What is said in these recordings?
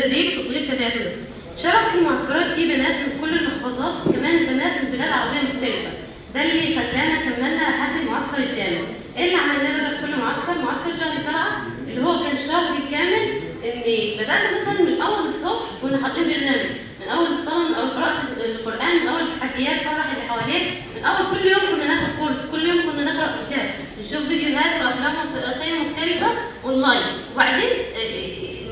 تدريب وتطوير كفاءات الاسم. شارك في المعسكرات دي بنات من كل المحافظات، وكمان بنات من بلاد عربيه مختلفه. ده اللي خلانا كملنا لحد المعسكر الثامن. ايه اللي عملناه بقى في كل معسكر؟ معسكر شهر 7 اللي هو كان شهر كامل، ان بدانا مثلا من اول الصبح كنا حاطين برنامج، من اول الصلاه، من اول قراءه القران، من اول التحديات، فرح اللي حواليك، من اول كل يوم كنا ناخد كورس، كل يوم كنا نقرا كتاب، نشوف فيديوهات وافلام وثائقيه مختلفه اونلاين، وبعدين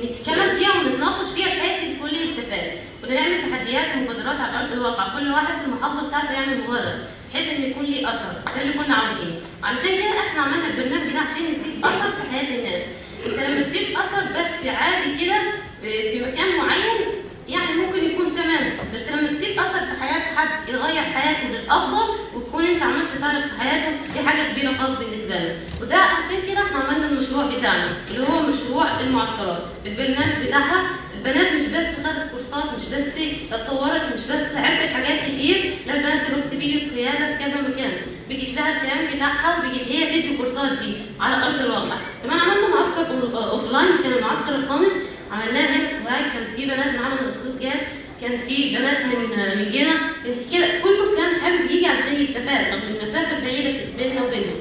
نتكلم فيها ونتناقش فيها بحيث الكل يستفاد. كنا نعمل تحديات ومبادرات على ارض الواقع، كل واحد في المحافظه بتاعته يعمل مبادره بحيث ان يكون ليه اثر، ده اللي كنا عاوزينه. علشان كده احنا عملنا البرنامج ده عشان يسيب اثر في حياه الناس. انت لما تسيب اثر بس عادي كده في مكان معين يعني ممكن يكون تمام، بس لما تسيب اثر في حياه حد يغير حياته للافضل وتكون انت عملت فارق في حياته، دي حاجه كبيره خالص بالنسبه لنا. وده عشان كده احنا عملنا المشروع بتاعنا اللي هو مشروع المعسكرات. البرنامج بتاعها البنات مش بس خدت كورسات، مش بس اتطورت، مش بس عرفت حاجات كتير، لا البنات دلوقتي بيجي قياده في كذا مكان، بيجي لها الكلام بتاعها وبيجي هي تدي كورسات دي على ارض الواقع. كمان عملنا معسكر اوف لاين، كان المعسكر الخامس عملناه هنا في سوهاج، كان في بنات معانا من اسيوط جات، كان في بنات من جنة، كان كده كله كان حابب يجي عشان يستفاد رغم المسافه البعيده بيننا وبينهم.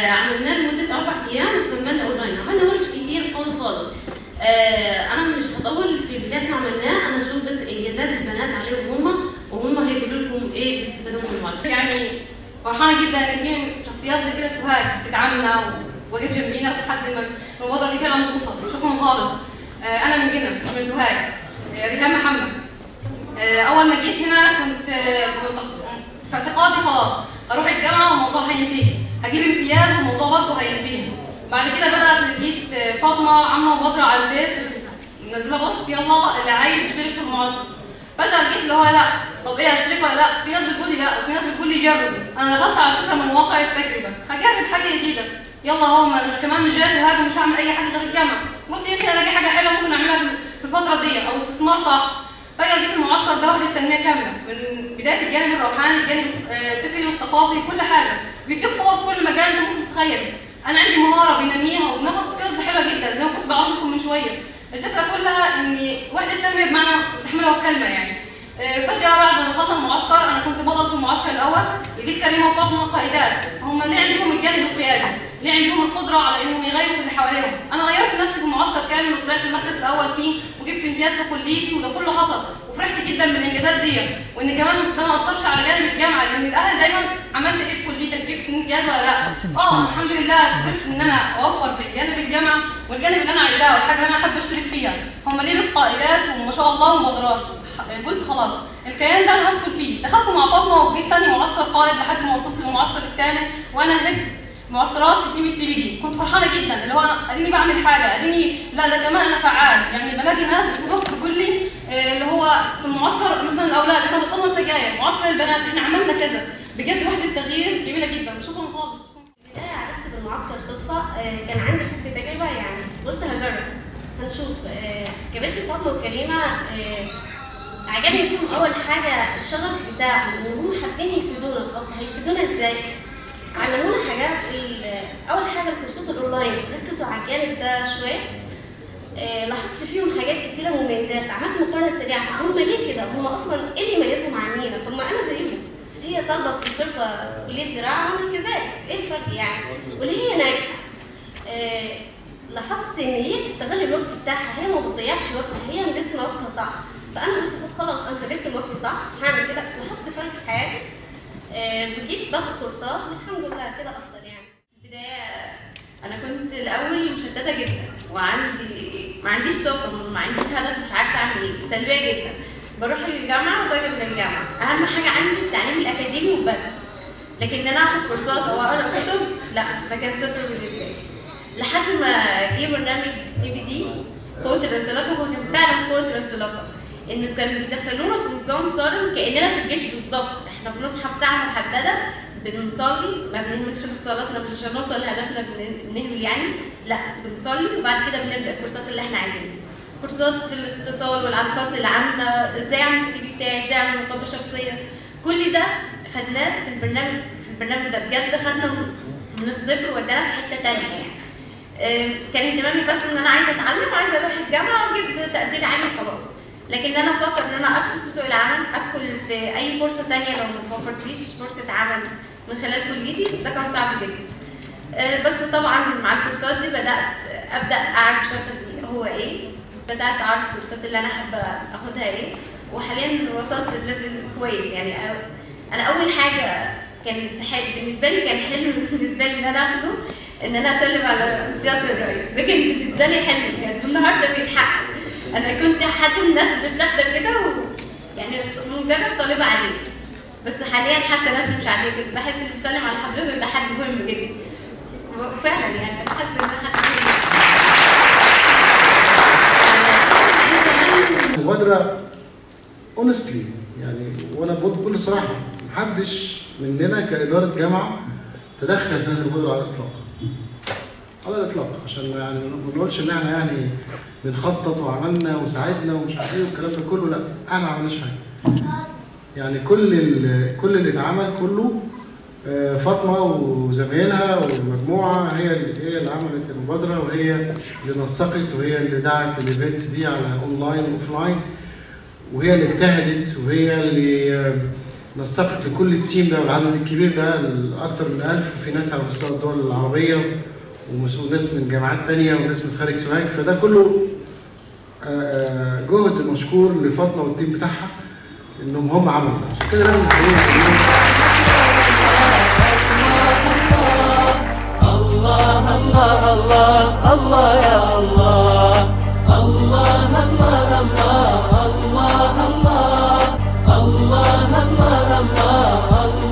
عملناه لمده 4 ايام وكملنا اونلاين، عملنا ورش كتير خالص خالص. انا مش هطول في اللي احنا عملناه، انا اشوف بس انجازات البنات عليهم وهم هيقولوا لكم ايه بيستفادوا من المعسكر. يعني فرحانه جدا ان في شخصيات زي كده في سوهاج بتدعمنا وواقف جنبينا لحد ما المبادره دي فعلا توصل. شكرا خالص. انا من جنة من سوهاج، ريهام محمد. اول ما جيت هنا كنت في اعتقادي خلاص اروح الجامعه والموضوع هينتهي، هجيب امتياز والموضوع برضه هينتهي. بعد كده بدات لقيت فاطمه عامله مبادره على الفيس منزله بوست يلا اللي عايز يشترك في المعسكر. فجاه لقيت اللي هو لا، طب ايه اشترك ولا لا؟ في ناس بتقول لي لا وفي ناس بتقول لي جرب. انا دخلت على فكره من واقع التجربه، هجرب حاجه جديده. يلا هو مش كمان مش جاي سوهاج ومش هعمل اي حاجه غير الجامعه. قلت يمكن الاقي حاجه حلوه ممكن اعملها في الفتره دي او استثمار صح. فجاه لقيت المعسكر ده وحده تنميه كامله من بدايه الجانب الروحاني، الجانب الفكري والثقافي، كل حاجه بيديك قوه في كل مجال انت ممكن تتخيل. انا عندي مهاره بينميها وبناخد سكيلز حلوه جدا زي ما كنت بعرض لكم من شويه. الفكره كلها ان وحده التنميه بمعنى تحملها الكلمه يعني. فجاه بعد ما دخلنا المعسكر انا كنت بطل في المعسكر الاول، لقيت كريمه وفاطمه قائدات، هم اللي عندهم الجانب القيادي، اللي عندهم القدره على انهم يغيروا في اللي حواليهم. انا غيرت نفسي في المعسكر كامل وطلعت المركز الاول فيه وجبت امتياز في كليتي، وده كله حصل وفرحت جدا بالانجازات دي. وان كمان ده ما اثرش على جانب الجامعه، لان الاهل دايما عملت ايه في كليتك؟ جبت امتياز ولا لا؟ الحمد لله قدرت ان انا اوفر بجانب الجامعه والجانب اللي انا عايزاه والحاجه اللي انا حابه اشترك فيها. هم ليه بالقائدات وما شاء الله ومبادرات. قلت خلاص الكيان ده انا هدخل فيه. دخلت مع فاطمه وجيت تاني معسكر قائد لحد ما وصلت للمعسكر الثامن، وانا هيد معسكرات في تيم التي بي دي. كنت فرحانه جدا اللي هو انا اديني بعمل حاجه، اديني لا ده كمان انا فعال. يعني بلاقي ناس بتوقف تقول لي اللي هو في المعسكر مثلا الاولاد احنا بطلنا سجاير، معسكر البنات احنا عملنا كذا. بجد وحده تغيير جميله جدا. شكرا خالص. البدايه عرفت بالمعسكر صدفه، كان عندي حب تجربه يعني قلت هجرب هنشوف. جابت لي فاطمه وكريمه، عجبني فيهم اول حاجه الشغف بتاعهم ان هم حابين يفيدونا. طب هيفيدونا ازاي؟ علمونا حاجات. اول حاجه الكورسات الاونلاين ركزوا على الجانب ده شويه. لاحظت فيهم حاجات كتيره مميزات، عملت مقارنه سريعه هم ليه كده؟ هم اصلا ايه اللي يميزهم عنينا؟ طب ما انا زيهم، هي طالبه في فرقه كليه زراعه وانا كذلك، ايه الفرق يعني؟ واللي هي ناجحه. لاحظت ان هي بتستغل الوقت بتاعها، هي ما بتضيعش وقتها، هي مقسمه وقتها صح. فانا قلت طب خلاص انا هقسم وقتي صح، هعمل كده. لاحظت فرق في حياتي. بجيت باخد كورسات والحمد لله كده افضل يعني. البدايه انا كنت الاول مشتته جدا ما عنديش طاقه، ما عنديش هدف، مش عارفه اعمل ايه، سلبيه جدا. بروح الجامعه وباجي من الجامعه، اهم حاجه عندي التعليم الاكاديمي وبس. لكن ان انا اخد كورسات او اقرا كتب لا، ده كان صفر بالنسبه لي. لحد ما جه برنامج تي بي دي قوه الانطلاقه، هو كان فعلا قوه الانطلاقه. انه كانوا بيدخلونا في نظام صارم كاننا في الجيش بالظبط. احنا بنصحى بساعه محدده، بنصلي، ما بنهملش في صلاتنا مش عشان نوصل لهدفنا بنهمل يعني، لا بنصلي وبعد كده بنبدا الكورسات اللي احنا عايزينها. كورسات في الاتصال والعلاقات العامه، ازاي اعمل السي في بتاعي، ازاي اعمل مقابله شخصيه. كل ده خدناه في البرنامج ده. بجد خدنا من الصفر ودانا في حته ثانيه يعني. كان اهتمامي بس ان انا عايزه اتعلم وعايزه اروح الجامعه واجيب تقدير عالي لكن انا افكر ان انا ادخل في سوق العمل، ادخل في اي فرصه ثانيه لو ما توفرتليش فرصه عمل من خلال كليتي، ده كان صعب جدا. بس طبعا مع الكورسات دي ابدا اعرف شغفي هو ايه، بدات اعرف الكورسات اللي انا حابه اخدها ايه، وحاليا وصلت لليفل كويس. يعني انا اول حاجه كانت بالنسبه لي، كان حلم بالنسبه لي ان انا اخده ان انا اسلم على سياده الرئيس، ده كان بالنسبه لي حلم يعني النهارده بيتحقق. انا كنت حد الناس بتحضر كده يعني مجرد طالبه عليه، بس حاليا حتى ناس مش عاديه كده بحس ان بسلم على حضرتك ده حد مهم جدا فعلا. يعني بحس ان انا حد المبادره اونستلي يعني، وانا بقول بكل صراحه محدش مننا كاداره جامعه تدخل في هذه المبادره على الاطلاق. على الاطلاق، عشان يعني ما نقولش ان احنا يعني بنخطط وعملنا وساعدنا ومش عارف ايه والكلام ده كله، لا احنا ما عملناش حاجه. يعني كل اللي اتعمل كله فاطمه وزمايلها والمجموعه هي اللي عملت المبادره، وهي اللي نسقت، وهي اللي دعت للايفنتس دي على اونلاين واوفلاين، وهي اللي اجتهدت، وهي اللي نسقت لكل التيم ده والعدد الكبير ده اكثر من 1000، وفي ناس على مستوى الدول العربيه وناس من جامعات ثانيه وناس من خارج سوهاج. فده كله جهد مشكور لفاطمه والتيم بتاعها انهم هم عملوا ده، عشان كده لازم نحييهم. الله الله الله الله يا الله، الله الله الله الله الله الله الله الله الله